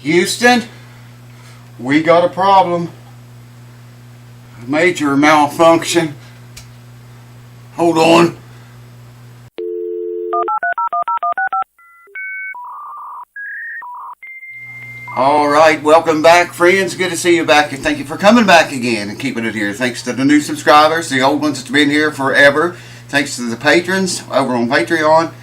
Houston, we got a problem. A major malfunction. Hold on. Alright, welcome back, friends. Good to see you back, and thank you for coming back again and keeping it here. Thanks to the new subscribers, the old ones that's been here forever. Thanks to the patrons over on Patreon.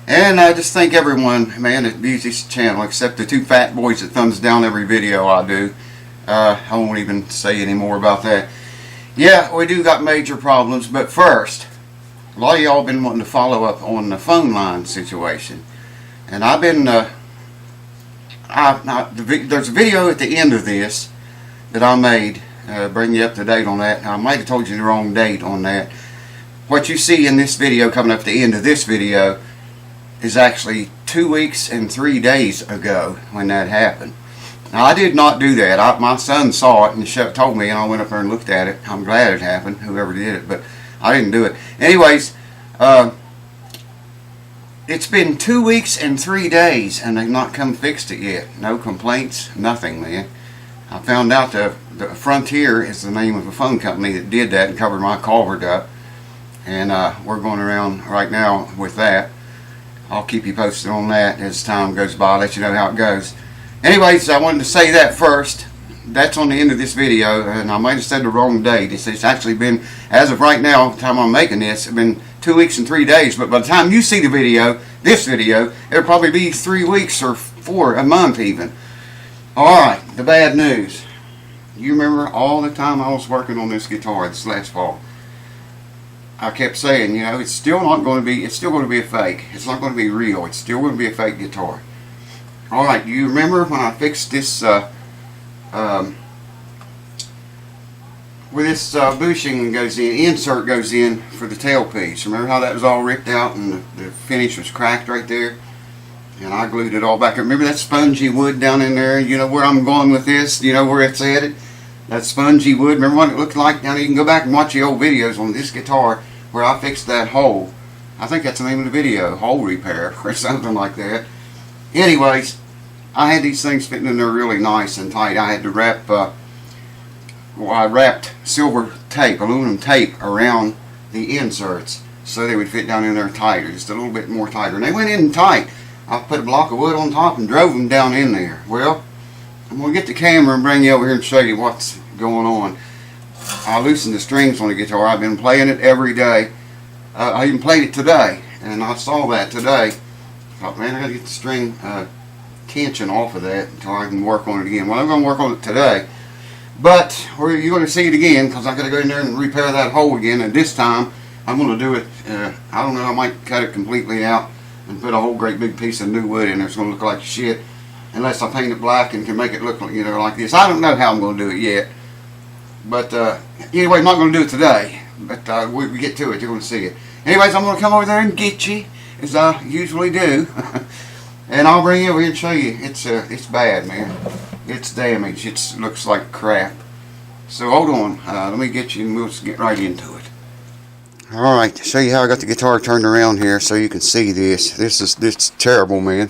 And I just thank everyone, man, that views this channel, except the two fat boys that thumbs down every video I do. I won't even say any more about that. Yeah, we do got major problems, but first, a lot of y'all been wanting to follow up on the phone line situation. And I've been, there's a video at the end of this that I made, bring you up to date on that. I might have told you the wrong date on that. What you see in this video, coming up at the end of this video, is actually 2 weeks and 3 days ago when that happened. Now, I did not do that. My son saw it and told me, and I went up there and looked at it. I'm glad it happened, whoever did it, but I didn't do it. Anyways, it's been 2 weeks and 3 days, and they've not come fixed it yet. No complaints, nothing, man. I found out the Frontier is the name of a phone company that did that and covered my culvert up. And we're going around right now with that. I'll keep you posted on that as time goes by. I'll let you know how it goes. Anyways, I wanted to say that first. That's on the end of this video, and I might have said the wrong date. It's actually been, as of right now, the time I'm making this, it's been 2 weeks and 3 days. But by the time you see the video, this video, it'll probably be 3 weeks or a month even. Alright, the bad news. You remember all the time I was working on this guitar this last fall. I kept saying, you know, it's still going to be a fake. It's not going to be real. It's still going to be a fake guitar. Alright, you remember when I fixed this, where this bushing goes in, insert goes in for the tailpiece. Remember how that was all ripped out and the finish was cracked right there? And I glued it all back. Remember that spongy wood down in there? You know where I'm going with this? You know where it's headed? That spongy wood. Remember what it looked like? Now you can go back and watch the old videos on this guitar where I fixed that hole. I think that's the name of the video, hole repair or something like that. Anyways, I had these things fitting in there really nice and tight. I had to wrap, I wrapped silver tape, aluminum tape around the inserts so they would fit down in there tighter, just a little bit more tighter. And they went in tight. I put a block of wood on top and drove them down in there. Well, I'm going to get the camera and bring you over here and show you what's going on. I loosened the strings on the guitar. I've been playing it every day. I even played it today, and I saw that today. I thought, man, I got to get the string tension off of that until I can work on it again. Well, I'm going to work on it today, but you're going to see it again because I got to go in there and repair that hole again. And this time, I'm going to do it. I don't know. I might cut it completely out and put a whole great big piece of new wood in there. It's going to look like shit. Unless I paint it black and can make it look like, you know, like this. I don't know how I'm going to do it yet. But anyway, I'm not going to do it today. But we get to it, you're going to see it. Anyways, I'm going to come over there and get you, as I usually do. And I'll bring you over here and show you. It's bad, man. It's damaged. It looks like crap. So hold on. Let me get you and we'll get right into it. Alright, to show you how I got the guitar turned around here so you can see this. This is terrible, man.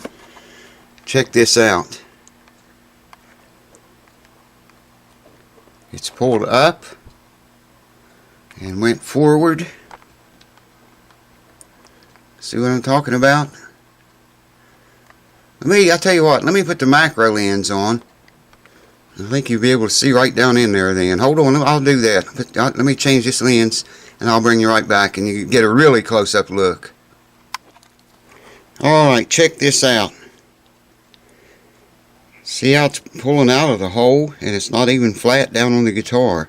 Check this out. It's pulled up and went forward. See what I'm talking about? I'll tell you what, let me put the macro lens on. I think you'll be able to see right down in there then. Hold on, I'll do that. Let me change this lens and I'll bring you right back and you get a really close-up look. Alright, check this out. See how it's pulling out of the hole and it's not even flat down on the guitar.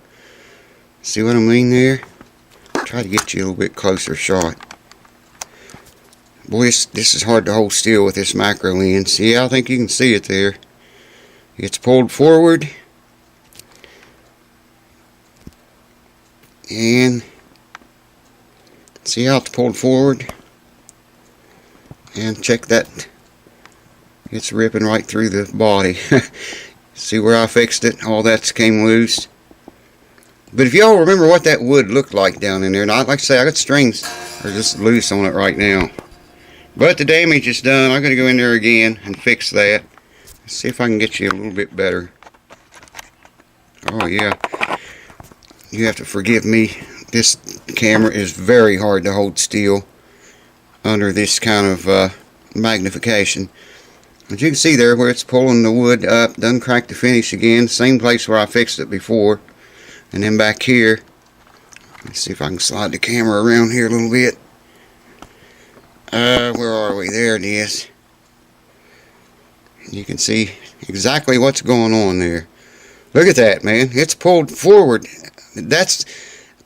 See what I mean there? Try to get you a little bit closer shot. Boy, this is hard to hold still with this macro lens. See, I think you can see it there. It's pulled forward. And see how it's pulled forward? And check that. It's ripping right through the body. See where I fixed it? All that's came loose. But if y'all remember what that wood looked like down in there, and like I say, I got strings are just loose on it right now. But the damage is done. I'm going to go in there again and fix that. Let's see if I can get you a little bit better. Oh yeah, you have to forgive me. This camera is very hard to hold still under this kind of magnification. As you can see there where it's pulling the wood up, done cracked the finish again, same place where I fixed it before. And then back here, let's see if I can slide the camera around here a little bit. Where are we? There it is. You can see exactly what's going on there. Look at that, man. It's pulled forward. That's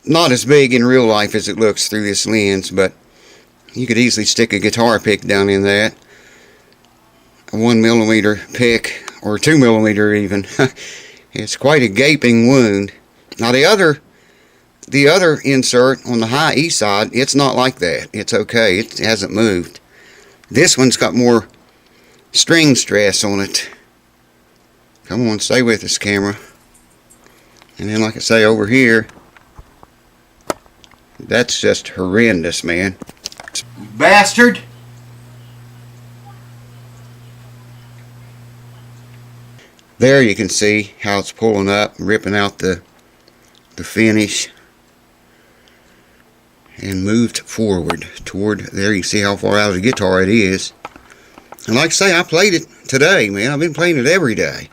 not as big in real life as it looks through this lens, but you could easily stick a guitar pick down in that. A 1mm pick, or 2mm even. It's quite a gaping wound. Now the other insert on the high E side, it's not like that. It's okay. It hasn't moved. This one's got more string stress on it. Come on, stay with us, camera. And then, like I say, over here, that's just horrendous, man. Bastard! There you can see how it's pulling up, ripping out the finish, and moved forward toward there. You see how far out of the guitar it is. And like I say, I played it today, man. I've been playing it every day,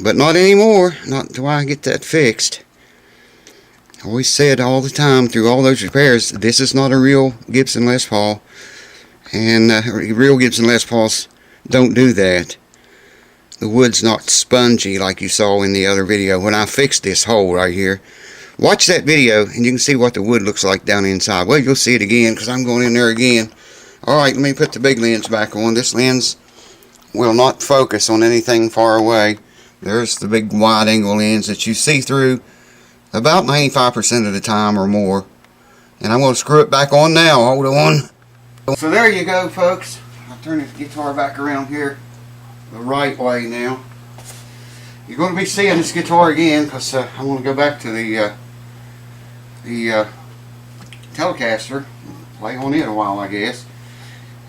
but not anymore. Not until I get that fixed. I always said all the time through all those repairs, this is not a real Gibson Les Paul, and real Gibson Les Pauls don't do that. The wood's not spongy like you saw in the other video when I fixed this hole right here. Watch that video and you can see what the wood looks like down inside. Well, you'll see it again because I'm going in there again. Alright, let me put the big lens back on. This lens will not focus on anything far away. There's the big wide angle lens that you see through about 95% of the time or more. And I'm going to screw it back on now. Hold on. So there you go, folks. I'll turn the guitar back around here the right way now. You're going to be seeing this guitar again because I want to go back to the Telecaster, play on it a while, I guess.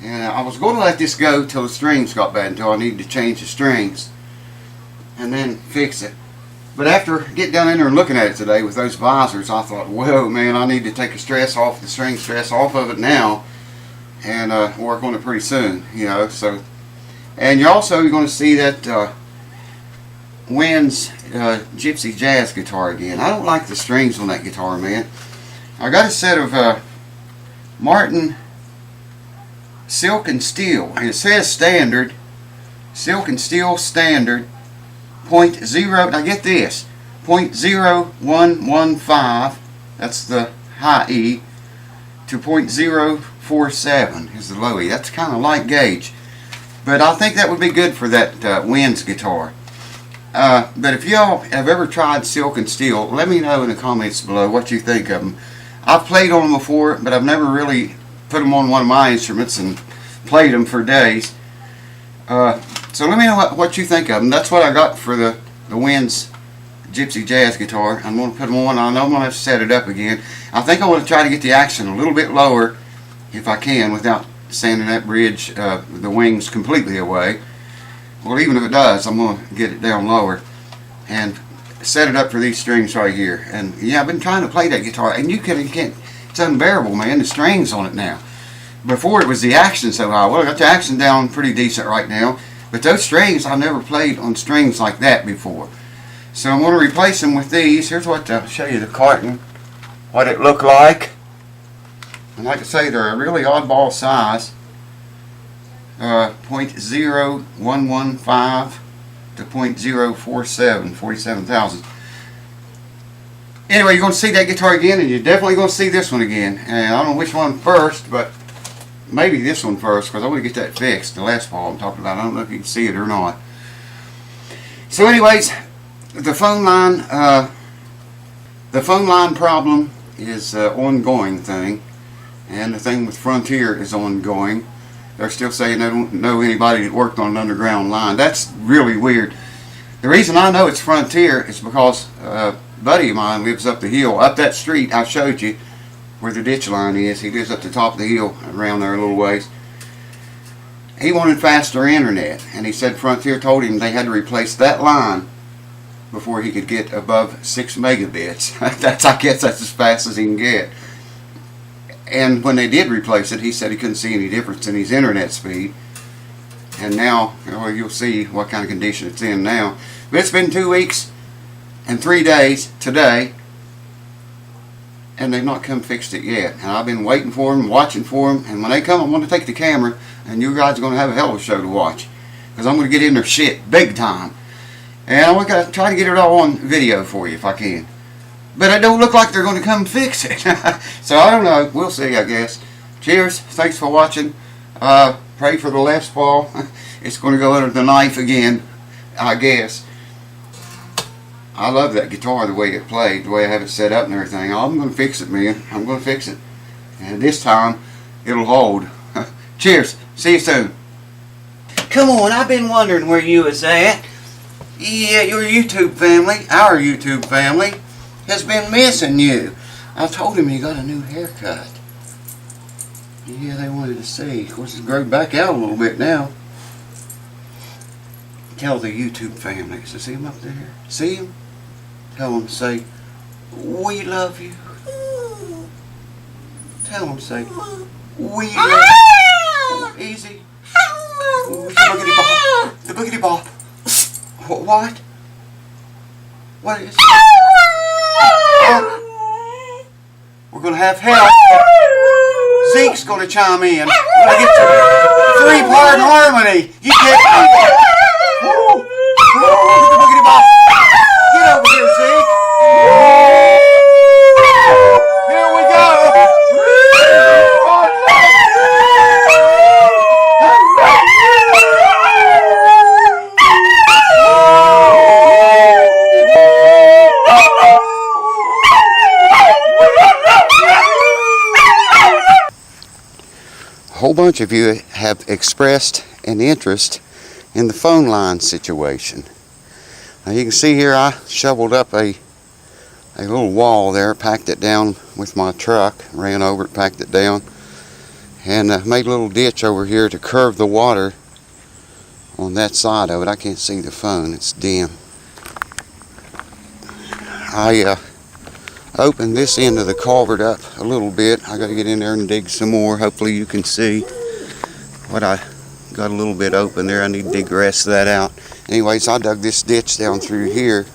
And I was going to let this go till the strings got bad, until I needed to change the strings and then fix it. But after getting down in there and looking at it today with those visors, I thought, whoa, man, I need to take the stress off, the string stress off of it now, and work on it pretty soon, you know. So, and you're going to see that Wynn's Gypsy Jazz guitar again. I don't like the strings on that guitar, man. I got a set of Martin Silk and Steel, and it says standard, Silk and Steel standard, 0.0, now get this, 0.0115, that's the high E, to 0.047 is the low E. That's kind of light gauge, but I think that would be good for that Wynn's guitar. But if y'all have ever tried Silk and Steel, let me know in the comments below what you think of them. I've played on them before, but I've never really put them on one of my instruments and played them for days. So let me know what you think of them. That's what I got for the Wynn's Gypsy Jazz guitar. I'm going to put them on. I know I'm going to have to set it up again. I think I want to try to get the action a little bit lower if I can without sanding that bridge, the wings completely away. Well, even if it does, I'm going to get it down lower and set it up for these strings right here. And yeah, I've been trying to play that guitar, and you can't, it's unbearable, man, the strings on it now. Before it was the action so high. Well, I got the action down pretty decent right now, but those strings, I've never played on strings like that before. So I'm going to replace them with these. Here's what I'll show you the carton, what it looked like. And like I say, they're a really oddball size. 0.0115 to 0.047, 47 thousandths. Anyway, you're going to see that guitar again, and you're definitely going to see this one again. And I don't know which one first, but maybe this one first, because I want to get that fixed, the Les Paul I'm talking about. I don't know if you can see it or not. So anyways, the phone line problem is an ongoing thing, and the thing with Frontier is ongoing. They're still saying they don't know anybody that worked on an underground line. That's really weird. The reason I know it's Frontier is because a buddy of mine lives up the hill, up that street I showed you where the ditch line is. He lives up the top of the hill around there a little ways. he wanted faster internet, and he said Frontier told him they had to replace that line before he could get above 6 megabits. I guess that's as fast as he can get. And when they did replace it, he said he couldn't see any difference in his internet speed. And now, well, you'll see what kind of condition it's in now. But it's been 2 weeks and 3 days today, and they've not come fixed it yet. And I've been waiting for them, watching for them, and when they come, I'm going to take the camera, and you guys are going to have a hell of a show to watch, because I'm going to get in their shit big time. And I'm going to try to get it all on video for you if I can. But it don't look like they're going to come fix it. So I don't know. We'll see, I guess. Cheers. Thanks for watching. Pray for the Les Paul. It's going to go under the knife again, I guess. I love that guitar, the way it played, the way I have it set up and everything. I'm going to fix it, man. I'm going to fix it. And this time, it'll hold. Cheers. See you soon. Come on, I've been wondering where you was at. Yeah, your YouTube family, our YouTube family, has been missing you. I told him you got a new haircut. Yeah, they wanted to see. Of course, it's grown back out a little bit now. Tell the YouTube family. So see him up there? See him? Tell them, say, we love you. Tell them, say, we love you. Easy. The boogity bop. The boogity bop. What? What is it? We're going to have help. Zeke's going to chime in. We're going to get to 3-part harmony. You can't do that. The boogity bop. Get over here, Zeke. Here we go. A whole bunch of you have expressed an interest in the phone line situation. Now you can see here I shoveled up a little wall there, packed it down with my truck, ran over it, packed it down, and made a little ditch over here to curve the water on that side of it. I can't see the phone, it's dim. I opened this end of the culvert up a little bit. I got to get in there and dig some more. Hopefully you can see what I got a little bit open there. I need to dig the rest of that out. Anyways, I dug this ditch down through here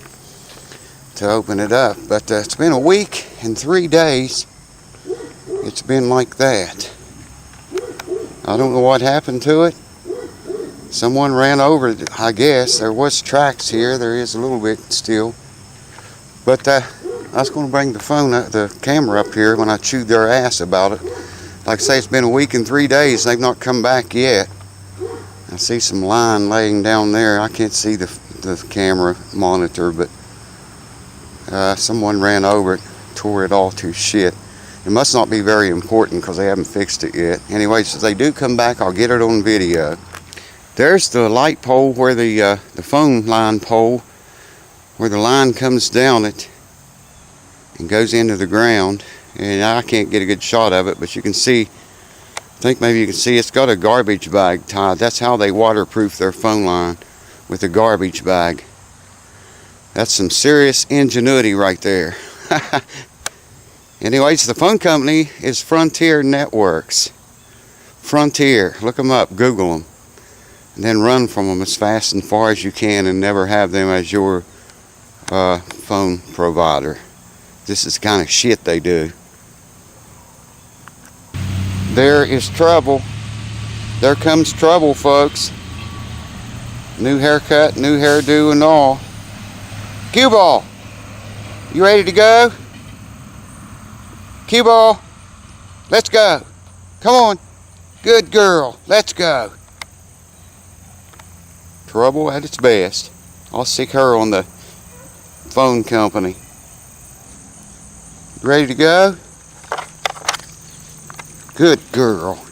to open it up. But it's been a week and 3 days. It's been like that. I don't know what happened to it. Someone ran over it, I guess. There was tracks here. There is a little bit still. But I was going to bring the camera up here when I chewed their ass about it. Like I say, it's been a week and 3 days. They've not come back yet. I see some line laying down there. I can't see the camera monitor, but someone ran over it, tore it all to shit. It must not be very important because they haven't fixed it yet. Anyways, if they do come back, I'll get it on video. There's the light pole where the phone line pole, where the line comes down it and goes into the ground. And I can't get a good shot of it, but you can see, I think maybe you can see it's got a garbage bag tied. That's how they waterproof their phone line, with a garbage bag. That's some serious ingenuity right there. Anyways, the phone company is Frontier Networks. Frontier, look them up, Google them, and then run from them as fast and far as you can and never have them as your phone provider. This is the kind of shit they do. There is trouble. There comes trouble, folks. New haircut, new hairdo and all. Cue ball, you ready to go? Cue ball, let's go. Come on. Good girl, let's go. Trouble at its best. I'll stick her on the phone company. Ready to go? Good girl.